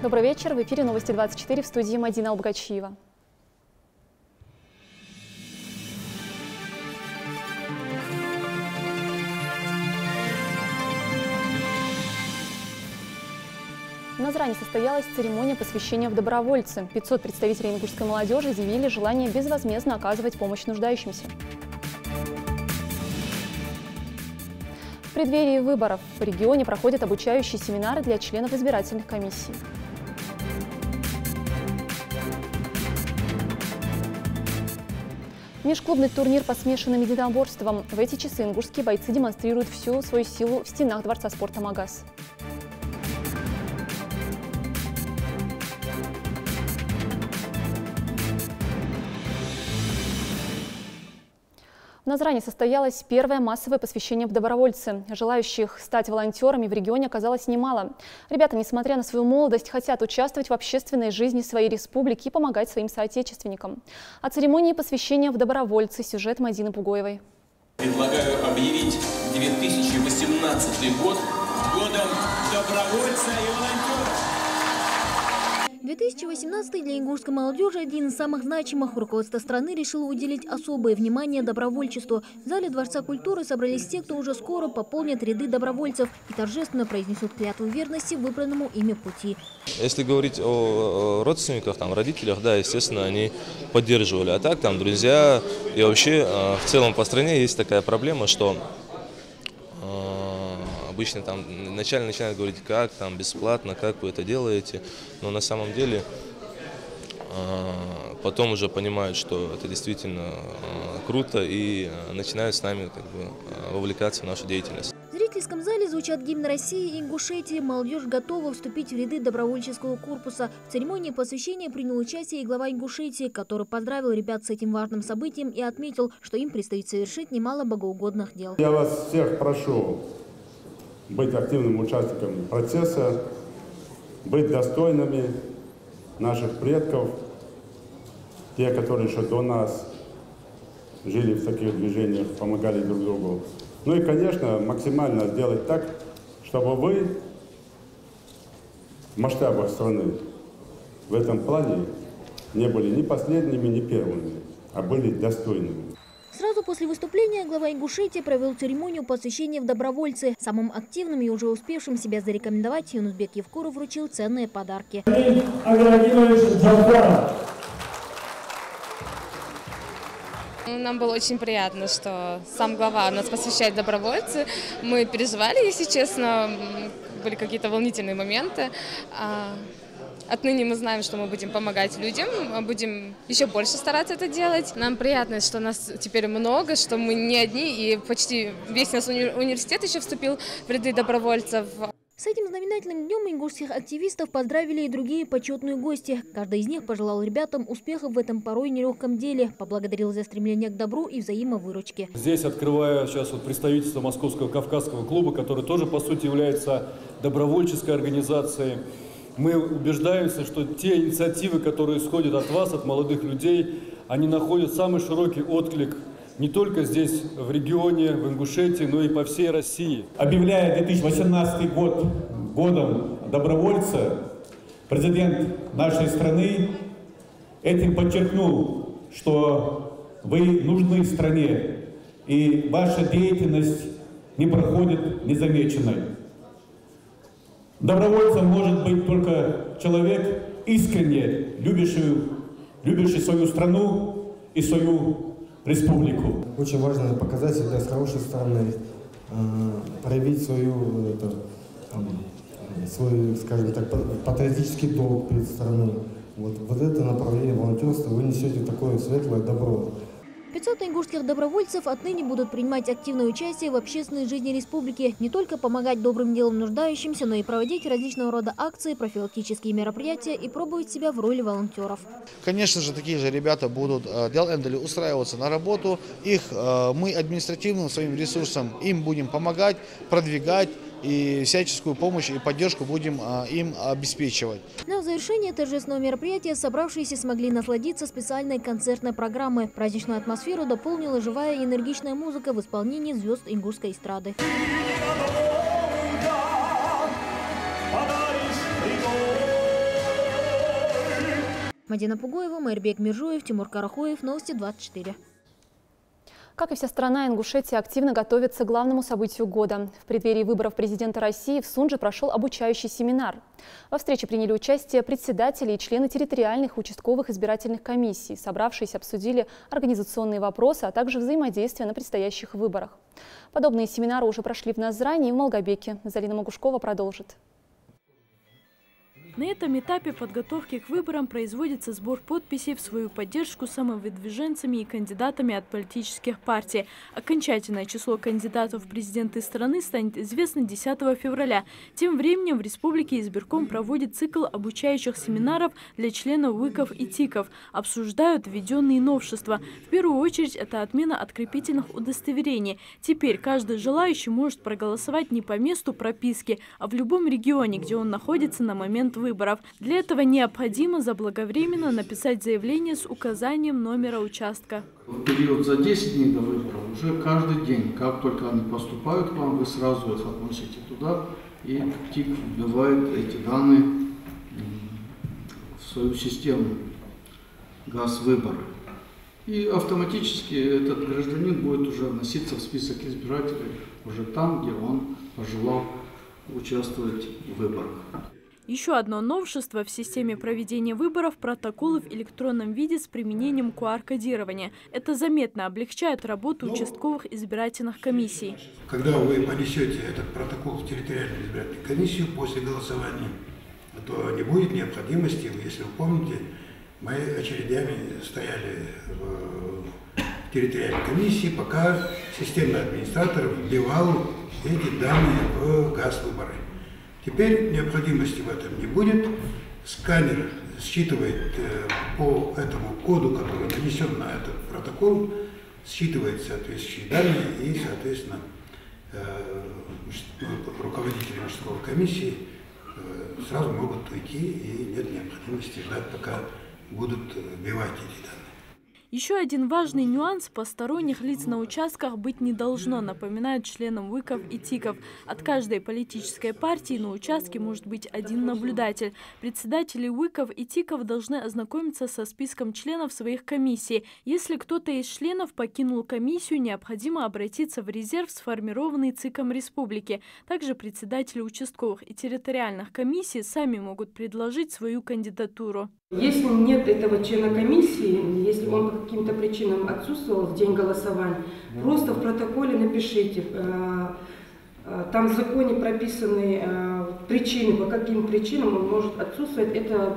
Добрый вечер. В эфире новости 24, в студии Мадина Албогачиева. В Назране состоялась церемония посвящения в добровольцы. 500 представителей ингушской молодежи изъявили желание безвозмездно оказывать помощь нуждающимся. В преддверии выборов в регионе проходят обучающие семинары для членов избирательных комиссий. Межклубный турнир по смешанным единоборствам. В эти часы ингушские бойцы демонстрируют всю свою силу в стенах Дворца спорта «Магаз». В Назране состоялось первое массовое посвящение в добровольцы. Желающих стать волонтерами в регионе оказалось немало. Ребята, несмотря на свою молодость, хотят участвовать в общественной жизни своей республики и помогать своим соотечественникам. О церемонии посвящения в добровольцы сюжет Мадины Пугоевой. Предлагаю объявить 2018 год годом добровольца и волонтера. 2018 для ингушской молодежи один из самых значимых. Руководство страны решило уделить особое внимание добровольчеству. В зале Дворца культуры собрались те, кто уже скоро пополнят ряды добровольцев и торжественно произнесут клятву верности выбранному ими пути. Если говорить о родственниках, родителях, да, естественно, они поддерживали. А так, друзья и вообще в целом по стране есть такая проблема, что обычно вначале начинают говорить, как бесплатно, как вы это делаете, но на самом деле потом уже понимают, что это действительно круто и начинают с нами вовлекаться в нашу деятельность. В зрительском зале звучат гимн России и Ингушетии. Молодежь готова вступить в ряды добровольческого корпуса. В церемонии посвящения принял участие и глава Ингушетии, который поздравил ребят с этим важным событием и отметил, что им предстоит совершить немало богоугодных дел. Я вас всех прошу быть активным участником процесса, быть достойными наших предков, те, которые еще до нас жили в таких движениях, помогали друг другу. Ну и, конечно, максимально сделать так, чтобы вы в масштабах страны в этом плане не были ни последними, ни первыми, а были достойными. Сразу после выступления глава Ингушетии провел церемонию посвящения в добровольцы. Самым активным и уже успевшим себя зарекомендовать Юнусбек Евкуров вручил ценные подарки. Нам было очень приятно, что сам глава нас посвящает добровольцы. Мы переживали, если честно, были какие-то волнительные моменты. Отныне мы знаем, что мы будем помогать людям, будем еще больше стараться это делать. Нам приятно, что нас теперь много, что мы не одни, и почти весь наш университет еще вступил в ряды добровольцев. С этим знаменательным днем ингушских активистов поздравили и другие почетные гости. Каждый из них пожелал ребятам успехов в этом порой нелегком деле, поблагодарил за стремление к добру и взаимовыручке. Здесь открываю сейчас представительство Московского Кавказского клуба, который тоже по сути является добровольческой организацией. Мы убеждаемся, что те инициативы, которые исходят от вас, от молодых людей, они находят самый широкий отклик не только здесь, в регионе, в Ингушетии, но и по всей России. Объявляя 2018 год годом добровольца, президент нашей страны этим подчеркнул, что вы нужны стране, и ваша деятельность не проходит незамеченной. Добровольцем может быть только человек, искренне любящий свою страну и свою республику. Очень важно показать себя с хорошей стороны, проявить свой, скажем так, патриотический долг перед страной. Вот это направление волонтерства вы несете такое светлое добро. 500 ингушских добровольцев отныне будут принимать активное участие в общественной жизни республики. Не только помогать добрым делом нуждающимся, но и проводить различного рода акции, профилактические мероприятия и пробовать себя в роли волонтеров. Конечно же, такие же ребята будут устраиваться на работу. Мы административным своим ресурсом им будем помогать, продвигать. И всяческую помощь и поддержку будем им обеспечивать. На завершение торжественного мероприятия собравшиеся смогли насладиться специальной концертной программой. Праздничную атмосферу дополнила живая и энергичная музыка в исполнении звезд ингушской эстрады. Мадина Пугоева, Майрбек Миржуев, Тимур Карахоев, Новости 24. Как и вся страна, Ингушетия активно готовится к главному событию года. В преддверии выборов президента России в Сунже прошел обучающий семинар. Во встрече приняли участие председатели и члены территориальных участковых избирательных комиссий. Собравшиеся обсудили организационные вопросы, а также взаимодействие на предстоящих выборах. Подобные семинары уже прошли в Назране и в Малгобеке. Залина Магушкова продолжит. На этом этапе подготовки к выборам производится сбор подписей в свою поддержку самовыдвиженцами и кандидатами от политических партий. Окончательное число кандидатов в президенты страны станет известно 10 февраля. Тем временем в республике избирком проводит цикл обучающих семинаров для членов ВИКов и ТИКов. Обсуждают введенные новшества. В первую очередь это отмена открепительных удостоверений. Теперь каждый желающий может проголосовать не по месту прописки, а в любом регионе, где он находится на момент выборов. Для этого необходимо заблаговременно написать заявление с указанием номера участка. В период за 10 дней до выборов уже каждый день, как только они поступают к вам, вы сразу их относите туда, и ТИК вбивает эти данные в свою систему ГАЗ-выборы. И автоматически этот гражданин будет уже вноситься в список избирателей уже там, где он пожелал участвовать в выборах. Еще одно новшество в системе проведения выборов – протоколы в электронном виде с применением QR-кодирования. Это заметно облегчает работу участковых избирательных комиссий. Когда вы понесете этот протокол в территориальную избирательную комиссию после голосования, то не будет необходимости, если вы помните, мы очередями стояли в территориальной комиссии, пока системный администратор вбивал эти данные в ГАЗ-выборы. Теперь необходимости в этом не будет. Сканер считывает по этому коду, который нанесен на этот протокол, считывает соответствующие данные и, соответственно, руководители участковой комиссии сразу могут уйти и нет необходимости ждать, пока будут вбивать эти данные. Еще один важный нюанс – посторонних лиц на участках быть не должно, напоминают членам ВИКов и ТИКов. От каждой политической партии на участке может быть один наблюдатель. Председатели ВИКов и ТИКов должны ознакомиться со списком членов своих комиссий. Если кто-то из членов покинул комиссию, необходимо обратиться в резерв, сформированный ЦИКом республики. Также председатели участковых и территориальных комиссий сами могут предложить свою кандидатуру. Если нет этого члена комиссии, если он по каким-то причинам отсутствовал в день голосования, просто в протоколе напишите, там в законе прописаны причины, по каким причинам он может отсутствовать. Это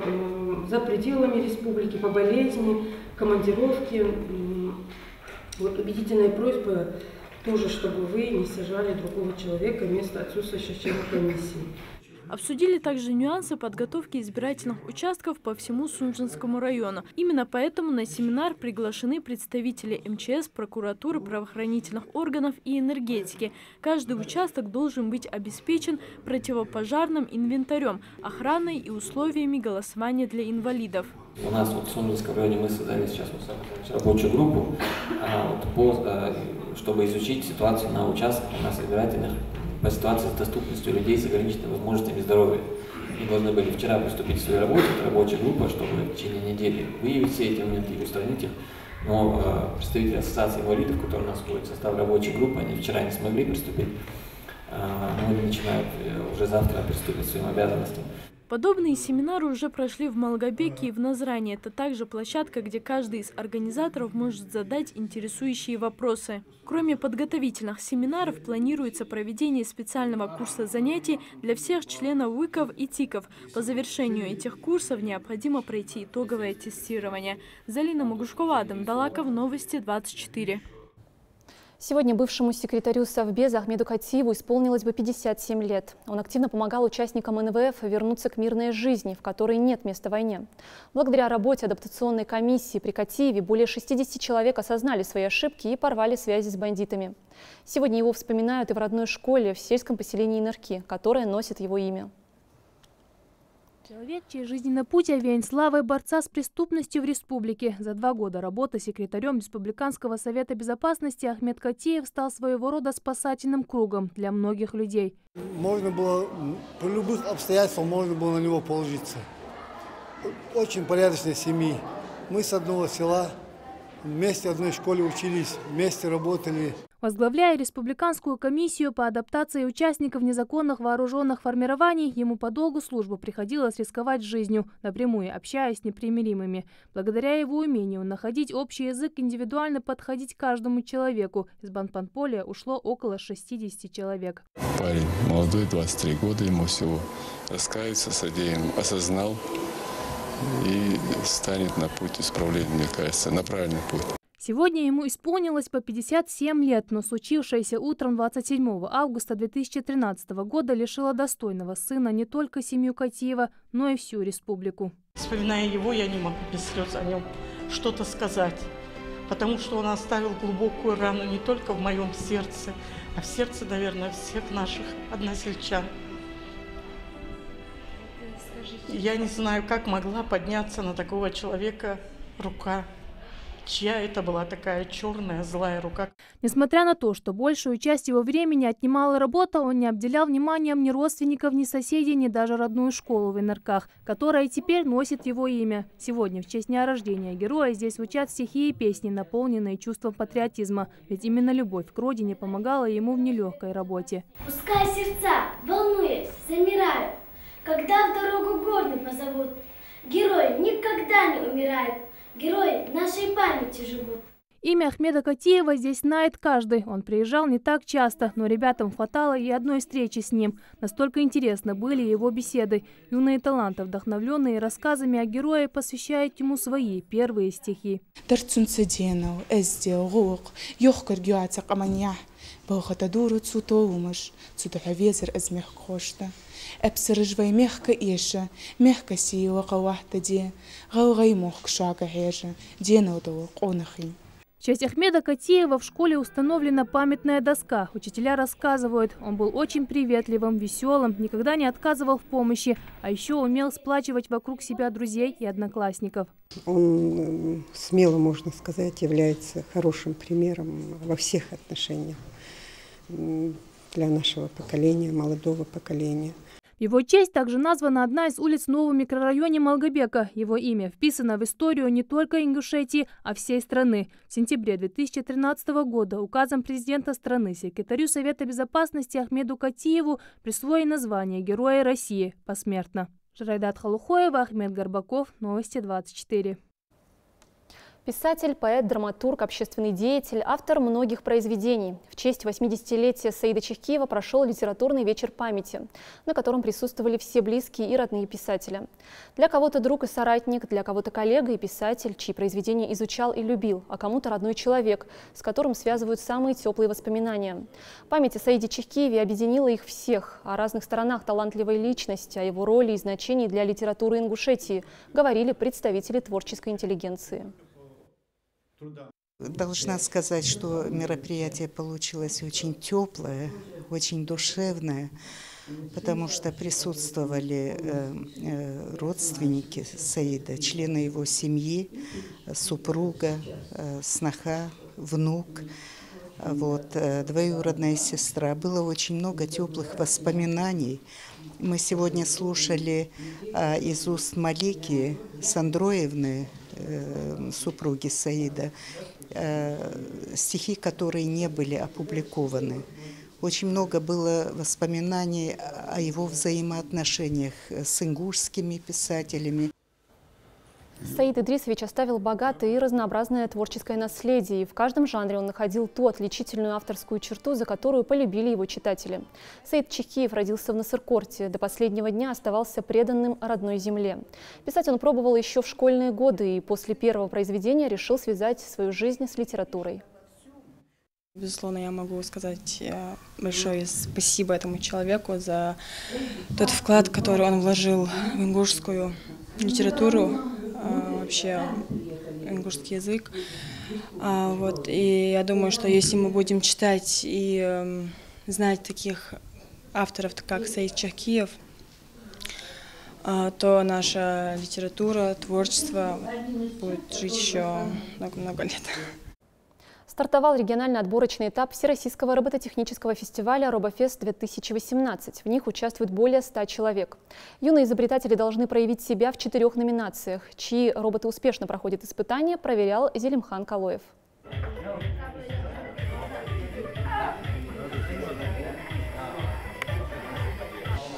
за пределами республики, по болезни, командировке. Вот убедительная просьба тоже, чтобы вы не сажали другого человека вместо отсутствующего члена комиссии. Обсудили также нюансы подготовки избирательных участков по всему Сунжинскому району. Именно поэтому на семинар приглашены представители МЧС, прокуратуры, правоохранительных органов и энергетики. Каждый участок должен быть обеспечен противопожарным инвентарем, охраной и условиями голосования для инвалидов. У нас в Сунжинском районе мы создали сейчас рабочую группу, чтобы изучить ситуацию на участках у нас избирательных по ситуации с доступностью людей с ограниченными возможностями здоровья. Мы должны были вчера приступить к своей работе, это рабочая группа, чтобы в течение недели выявить все эти моменты и устранить их. Но представители ассоциации инвалидов, которые у нас входят в состав рабочей группы, они вчера не смогли приступить, но они начинают уже завтра приступить к своим обязанностям. Подобные семинары уже прошли в Малгобеке и в Назране. Это также площадка, где каждый из организаторов может задать интересующие вопросы. Кроме подготовительных семинаров, планируется проведение специального курса занятий для всех членов ВИКов и ТИКов. По завершению этих курсов необходимо пройти итоговое тестирование. Залина Магушкова, Адам Далаков, Новости 24. Сегодня бывшему секретарю Совбеза Ахмеду Катиеву исполнилось бы 57 лет. Он активно помогал участникам НВФ вернуться к мирной жизни, в которой нет места войне. Благодаря работе адаптационной комиссии при Катиеве более 60 человек осознали свои ошибки и порвали связи с бандитами. Сегодня его вспоминают и в родной школе в сельском поселении Нырки, которое носит его имя. Человек, чей жизненный путь овеян славой борца с преступностью в республике. За 2 года работы секретарем Республиканского совета безопасности Ахмед Катиев стал своего рода спасательным кругом для многих людей. Можно было, при любых обстоятельствах можно было на него положиться. очень порядочной семьи. Мы с одного села, вместе в одной школе учились, вместе работали. Возглавляя республиканскую комиссию по адаптации участников незаконных вооруженных формирований, ему по долгу службы приходилось рисковать жизнью, напрямую общаясь с непримиримыми. Благодаря его умению находить общий язык, индивидуально подходить к каждому человеку, из Банпанполя ушло около 60 человек. Парень молодой, 23 года, ему всего раскаяться, содеянным осознал и станет на путь исправления, мне кажется, на правильный путь. Сегодня ему исполнилось по 57 лет, но случившееся утром 27 августа 2013 года лишило достойного сына не только семью Катиева, но и всю республику. Вспоминая его, я не могу без слез о нем что-то сказать, потому что он оставил глубокую рану не только в моем сердце, а в сердце, наверное, всех наших односельчан. Я не знаю, как могла подняться на такого человека рука. Чья это была такая черная, злая рука. Несмотря на то, что большую часть его времени отнимала работа, он не обделял вниманием ни родственников, ни соседей, ни даже родную школу в Инарках, которая теперь носит его имя. Сегодня, в честь дня рождения героя, здесь звучат стихи и песни, наполненные чувством патриотизма. Ведь именно любовь к родине помогала ему в нелегкой работе. Пускай сердца, волнуясь, замирают, когда в дорогу горны позовут. Герои никогда не умирают. Герои в нашей памяти живут. Имя Ахмеда Катиева здесь знает каждый. Он приезжал не так часто, но ребятам хватало и одной встречи с ним. Настолько интересны были его беседы. Юные таланты, вдохновленные рассказами о герое, посвящают ему свои первые стихи. أبصر مهك إيشة مهك سيوقة واحدة دي غوغي مخك شاقة هيجة دينا ودوق أونخي. В честь Ахмеда Катиева в школе установлена памятная доска. Учителя рассказывают, он был очень приветливым, веселым, никогда не отказывал в помощи, а еще умел сплачивать вокруг себя друзей и одноклассников. Он, смело можно сказать, является хорошим примером во всех отношениях для нашего поколения, молодого поколения. В его честь также названа одна из улиц в новом микрорайоне Малгобека. Его имя вписано в историю не только Ингушетии, а всей страны. В сентябре 2013 года указом президента страны секретарю Совета безопасности Ахмеду Катиеву присвоено звание Героя России посмертно. Жирайдат Халухоева, Ахмед Горбаков, Новости 24. Писатель, поэт, драматург, общественный деятель, автор многих произведений. В честь 80-летия Саида Чехкиева прошел литературный вечер памяти, на котором присутствовали все близкие и родные писателя. Для кого-то друг и соратник, для кого-то коллега и писатель, чьи произведения изучал и любил, а кому-то родной человек, с которым связывают самые теплые воспоминания. Память о Саиде Чехкиеве объединила их всех. О разных сторонах талантливой личности, о его роли и значении для литературы Ингушетии говорили представители творческой интеллигенции. Должна сказать, что мероприятие получилось очень теплое, очень душевное, потому что присутствовали родственники Саида, члены его семьи, супруга, сноха, внук, двоюродная сестра. Было очень много теплых воспоминаний. Мы сегодня слушали из уст Малики Сандроевны, супруги Саида, стихи, которые не были опубликованы. Очень много было воспоминаний о его взаимоотношениях с ингушскими писателями. Саид Идрисович оставил богатое и разнообразное творческое наследие, и в каждом жанре он находил ту отличительную авторскую черту, за которую полюбили его читатели. Саид Чехкиев родился в Насыркорте, до последнего дня оставался преданным родной земле. Писать он пробовал еще в школьные годы, и после первого произведения решил связать свою жизнь с литературой. Безусловно, я могу сказать большое спасибо этому человеку за тот вклад, который он вложил в ингушскую литературу, вообще ингушский язык. И я думаю, что если мы будем читать и знать таких авторов, как Саид Чехкиев, то наша литература, творчество будет жить еще много-много лет. Стартовал региональный отборочный этап Всероссийского робототехнического фестиваля «Робофест-2018». В них участвует более 100 человек. Юные изобретатели должны проявить себя в 4 номинациях. Чьи роботы успешно проходят испытания, проверял Зелимхан Калоев.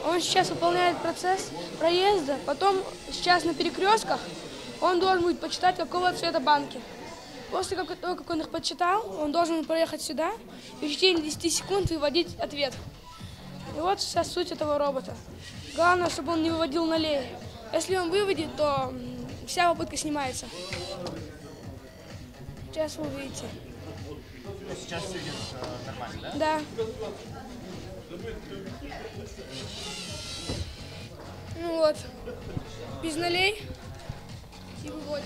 Он сейчас выполняет процесс проезда, потом сейчас на перекрестках он должен будет почитать, какого цвета банки. После того, как он их подсчитал, он должен проехать сюда и в течение 10 секунд выводить ответ. И вот вся суть этого робота. Главное, чтобы он не выводил нулей. Если он выводит, то вся попытка снимается. Сейчас вы увидите. Сейчас все идет нормально, да? Да. Ну вот, без нулей и выводит.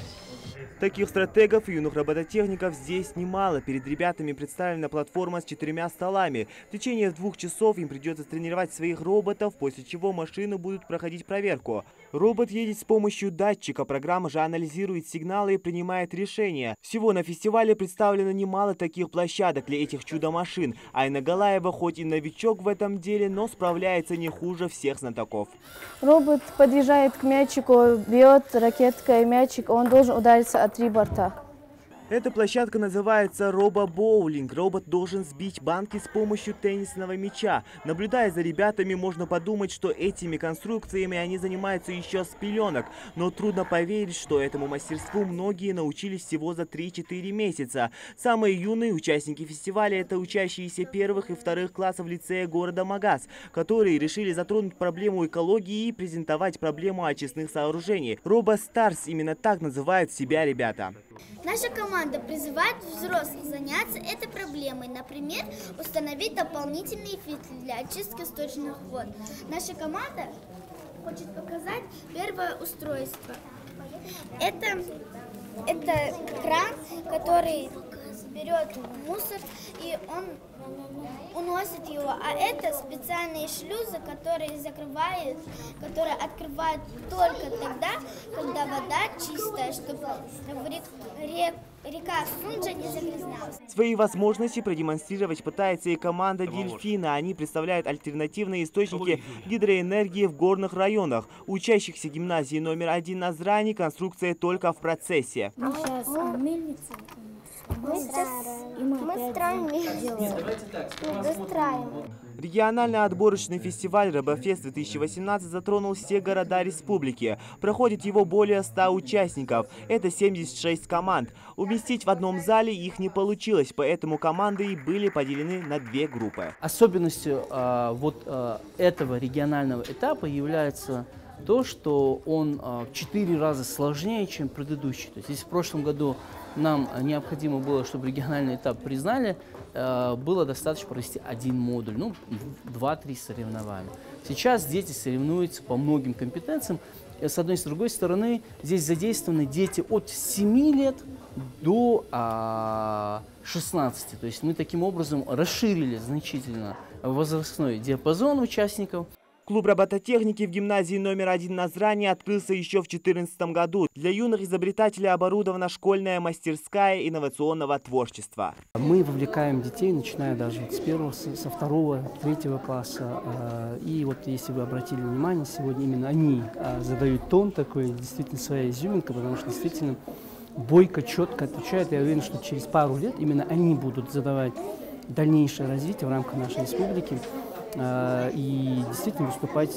Таких стратегов и юных робототехников здесь немало. Перед ребятами представлена платформа с 4 столами. В течение 2 часов им придется тренировать своих роботов, после чего машины будут проходить проверку. Робот едет с помощью датчика. Программа же анализирует сигналы и принимает решения. Всего на фестивале представлено немало таких площадок для этих чудо-машин. Айна Галаева хоть и новичок в этом деле, но справляется не хуже всех знатоков. Робот подъезжает к мячику, бьет ракеткой мячик, он должен удариться от 3 борта. Эта площадка называется робо-боулинг. Робот должен сбить банки с помощью теннисного мяча. Наблюдая за ребятами, можно подумать, что этими конструкциями они занимаются еще с пеленок. Но трудно поверить, что этому мастерству многие научились всего за 3-4 месяца. Самые юные участники фестиваля – это учащиеся 1-х и 2-х классов лицея города Магаз, которые решили затронуть проблему экологии и презентовать проблему очистных сооружений. Робо-старс – именно так называют себя ребята. Наша команда призывает взрослых заняться этой проблемой, например, установить дополнительные фильтры для очистки сточных вод. Наша команда хочет показать первое устройство. Это кран, который берет мусор и он уносит его, а это специальные шлюзы, которые открывают только тогда, когда вода чистая, чтобы река Сунджа не загрязнялась. Свои возможности продемонстрировать пытается и команда «Дельфина». Они представляют альтернативные источники гидроэнергии в горных районах. Учащихся гимназии номер 1 Назрани конструкция только в процессе. Мы строим Региональный отборочный фестиваль «Робофест-2018» затронул все города республики. Проходит его более 100 участников. Это 76 команд. Уместить в одном зале их не получилось, поэтому команды и были поделены на 2 группы. Особенностью этого регионального этапа является то, что он в 4 раза сложнее, чем предыдущий. То есть, если в прошлом году нам необходимо было, чтобы региональный этап признали, было достаточно провести 1 модуль, 2-3 соревнования. Сейчас дети соревнуются по многим компетенциям. С одной и с другой стороны, здесь задействованы дети от 7 лет до 16. То есть мы таким образом расширили значительно возрастной диапазон участников. Клуб робототехники в гимназии номер 1 Назрани открылся еще в 2014 году. Для юных изобретателей оборудована школьная мастерская инновационного творчества. Мы вовлекаем детей, начиная даже с 1-го, со 2-го, 3-го класса. И вот если вы обратили внимание, сегодня именно они задают тон такой, действительно своя изюминка, потому что действительно бойко, четко отвечают. Я уверен, что через пару лет именно они будут задавать дальнейшее развитие в рамках нашей республики и действительно выступать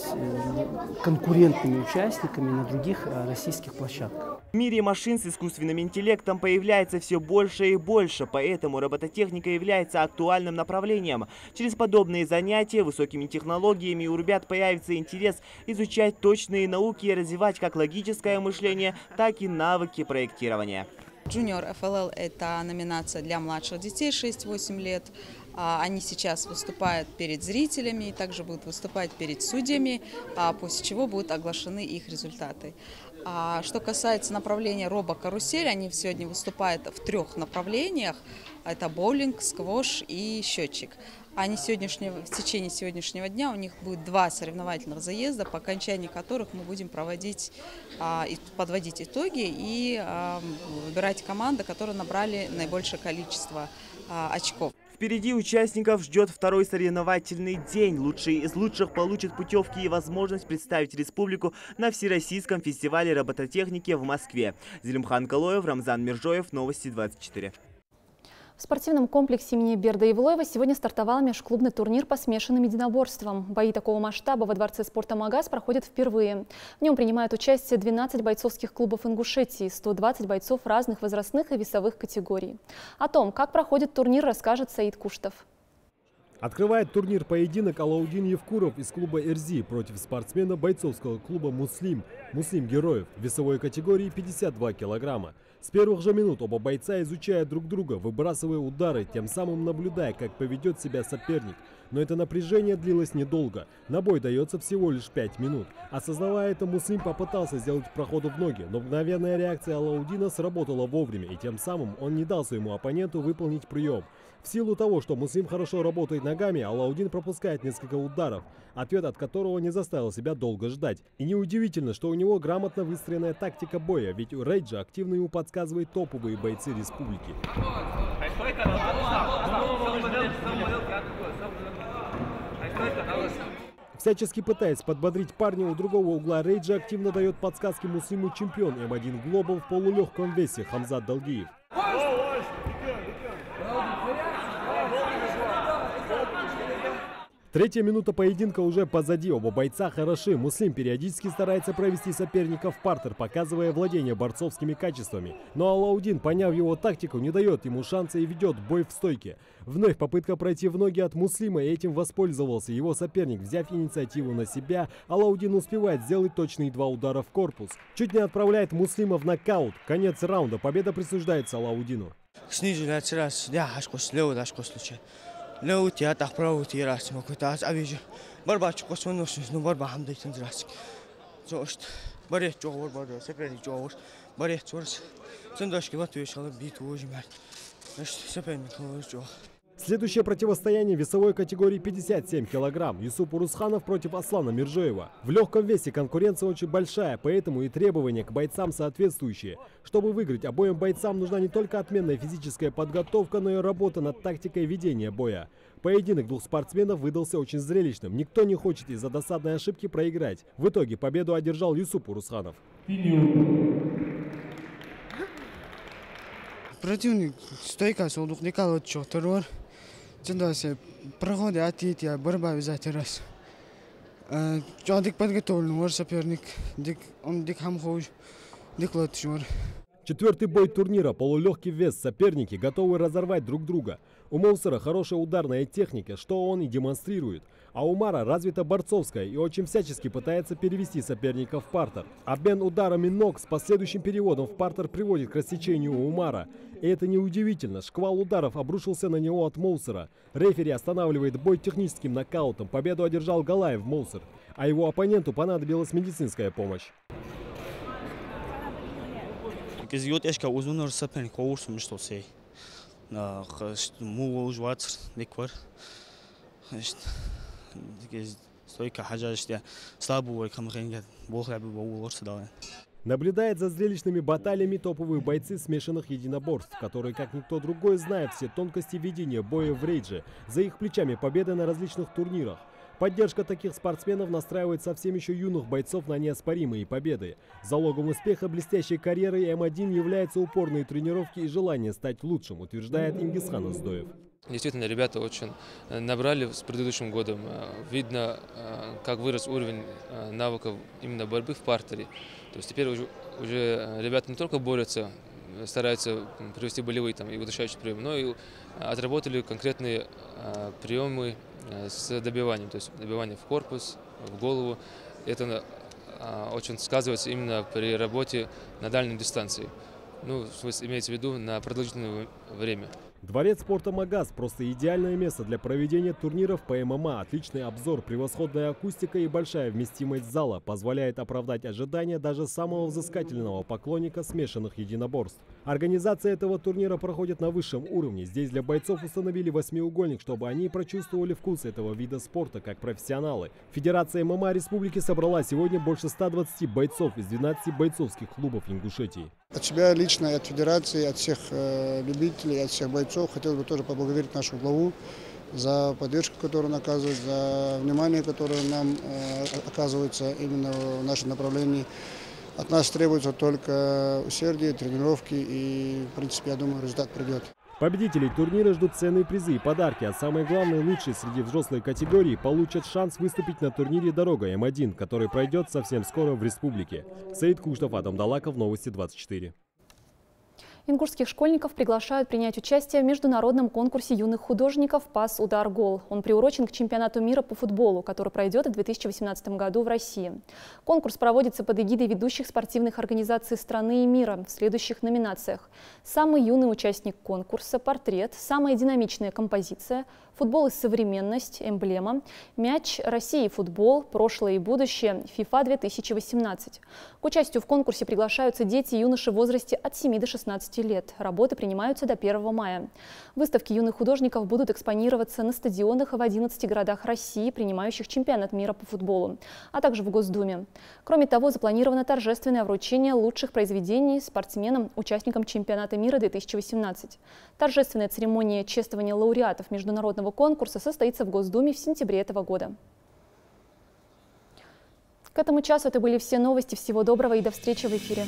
конкурентными участниками на других российских площадках. В мире машин с искусственным интеллектом появляется все больше и больше, поэтому робототехника является актуальным направлением. Через подобные занятия высокими технологиями у ребят появится интерес изучать точные науки и развивать как логическое мышление, так и навыки проектирования. Junior FLL – это номинация для младших детей 6-8 лет. Они сейчас выступают перед зрителями и также будут выступать перед судьями, после чего будут оглашены их результаты. А что касается направления робо-карусель, они сегодня выступают в 3 направлениях. Это боулинг, сквош и счетчик. В течение сегодняшнего дня у них будет 2 соревновательных заезда, по окончании которых мы будем подводить итоги и выбирать команды, которые набрали наибольшее количество очков. Впереди участников ждет второй соревновательный день. Лучшие из лучших получат путевки и возможность представить республику на Всероссийском фестивале робототехники в Москве. Зелимхан Калоев, Рамзан Миржоев, Новости 24. В спортивном комплексе имени Берда Ивлоева сегодня стартовал межклубный турнир по смешанным единоборствам. Бои такого масштаба во Дворце спорта «Магаз» проходят впервые. В нем принимают участие 12 бойцовских клубов Ингушетии, 120 бойцов разных возрастных и весовых категорий. О том, как проходит турнир, расскажет Саид Куштов. Открывает турнир поединок Алаудин Евкуров из клуба «Эрзи» против спортсмена бойцовского клуба «Муслим» Героев в весовой категории 52 килограмма. С первых же минут оба бойца изучают друг друга, выбрасывая удары, тем самым наблюдая, как поведет себя соперник. Но это напряжение длилось недолго. На бой дается всего лишь 5 минут. Осознавая это, Муслим попытался сделать проходу в ноги, но мгновенная реакция Алаудина сработала вовремя, и тем самым он не дал своему оппоненту выполнить прием. В силу того, что Муслим хорошо работает ногами, Алаудин пропускает несколько ударов, ответ от которого не заставил себя долго ждать. И неудивительно, что у него грамотно выстроенная тактика боя, ведь у Рейджа активно ему подсказывают топовые бойцы республики. Всячески пытаясь подбодрить парня, у другого угла Рейджа активно дает подсказки Муслиму чемпион М1 Global в полулегком весе Хамзат Далгиев. Третья минута поединка уже позади, оба бойца хороши. Муслим периодически старается провести соперника в партер, показывая владение борцовскими качествами. Но Алаудин, поняв его тактику, не дает ему шанса и ведет бой в стойке. Вновь попытка пройти в ноги от Муслима, и этим воспользовался его соперник. Взяв инициативу на себя, Алаудин успевает сделать точные 2 удара в корпус. Чуть не отправляет Муслима в нокаут. Конец раунда, победа присуждается Алаудину. لو تياتح براو تيراس ما كنت أبيج بربع شقص من نص نو بربع حمد تنزراسك زوجت بريت جوور برا سبرني جوور بريت ورس سنداش كبات ويشغل بيت وجمال نش سبرني كوش جو. Следующее противостояние в весовой категории 57 килограмм. Юсуп Урусханов против Аслана Миржоева. В легком весе конкуренция очень большая, поэтому и требования к бойцам соответствующие. Чтобы выиграть, обоим бойцам нужна не только отменная физическая подготовка, но и работа над тактикой ведения боя. Поединок двух спортсменов выдался очень зрелищным. Никто не хочет из-за досадной ошибки проиграть. В итоге победу одержал Юсуп Урусханов. Противник стойка солдухника лучше террор. Чендase проходит атития борьба взять раз. Чадик подготовлен, ваш соперник, он дик хамхож, дик лучше. Четвертый бой турнира. Полулегкий вес. Соперники готовы разорвать друг друга. У Моусера хорошая ударная техника, что он и демонстрирует. А у Умара развита борцовская и очень всячески пытается перевести соперника в партер. Обмен ударами ног с последующим переводом в партер приводит к рассечению Умара. И это неудивительно. Шквал ударов обрушился на него от Моусера. Рефери останавливает бой техническим нокаутом. Победу одержал Галаев Моусер. А его оппоненту понадобилась медицинская помощь. Кезиот эшка узунор соперник коурсум что сей. На муу жвац ликвар. Стойка хаджашья слабую камренья бохлябы боулорс дала. Наблюдает за зрелищными баталиями топовые бойцы смешанных единоборств, которые, как никто другой, знают все тонкости ведения боя в рейдже. За их плечами победы на различных турнирах. Поддержка таких спортсменов настраивает совсем еще юных бойцов на неоспоримые победы. Залогом успеха блестящей карьеры М1 являются упорные тренировки и желание стать лучшим, утверждает Ингисхан Уздоев. Действительно, ребята очень набрали с предыдущим годом. Видно, как вырос уровень навыков именно борьбы в партере. То есть теперь уже ребята не только борются, стараются привести болевые и удушающие приемы, но и отработали конкретные приемы с добиванием. То есть добивание в корпус, в голову. Это очень сказывается именно при работе на дальней дистанции. ну, имеется в виду на продолжительное время. Дворец спорта «Магаз» – просто идеальное место для проведения турниров по ММА. Отличный обзор, превосходная акустика и большая вместимость зала позволяет оправдать ожидания даже самого взыскательного поклонника смешанных единоборств. Организация этого турнира проходит на высшем уровне. Здесь для бойцов установили восьмиугольник, чтобы они прочувствовали вкус этого вида спорта как профессионалы. Федерация ММА Республики собрала сегодня больше 120 бойцов из 12 бойцовских клубов Ингушетии. От себя лично, от федерации, от всех любителей, от всех бойцов хотел бы тоже поблагодарить нашу главу за поддержку, которую он оказывает, за внимание, которое нам оказывается именно в нашем направлении. От нас требуется только усердие, тренировки и, в принципе, я думаю, результат придет. Победителей турнира ждут ценные призы и подарки, а самое главное, лучшие среди взрослой категории получат шанс выступить на турнире «Дорога М1», который пройдет совсем скоро в республике. Саид Куштов, Адам Далаков, Новости 24. Ингушских школьников приглашают принять участие в международном конкурсе юных художников «Пас, удар, гол». Он приурочен к чемпионату мира по футболу, который пройдет в 2018 году в России. Конкурс проводится под эгидой ведущих спортивных организаций страны и мира в следующих номинациях. Самый юный участник конкурса, портрет, самая динамичная композиция, футбол и современность, эмблема, мяч, Россия и футбол, прошлое и будущее, FIFA 2018. К участию в конкурсе приглашаются дети и юноши в возрасте от 7 до 16 лет. Работы принимаются до 1 мая. Выставки юных художников будут экспонироваться на стадионах в 11 городах России, принимающих чемпионат мира по футболу, а также в Госдуме. Кроме того, запланировано торжественное вручение лучших произведений спортсменам, участникам чемпионата мира 2018. Торжественная церемония чествования лауреатов международного конкурса состоится в Госдуме в сентябре этого года. К этому часу это были все новости. Всего доброго и до встречи в эфире.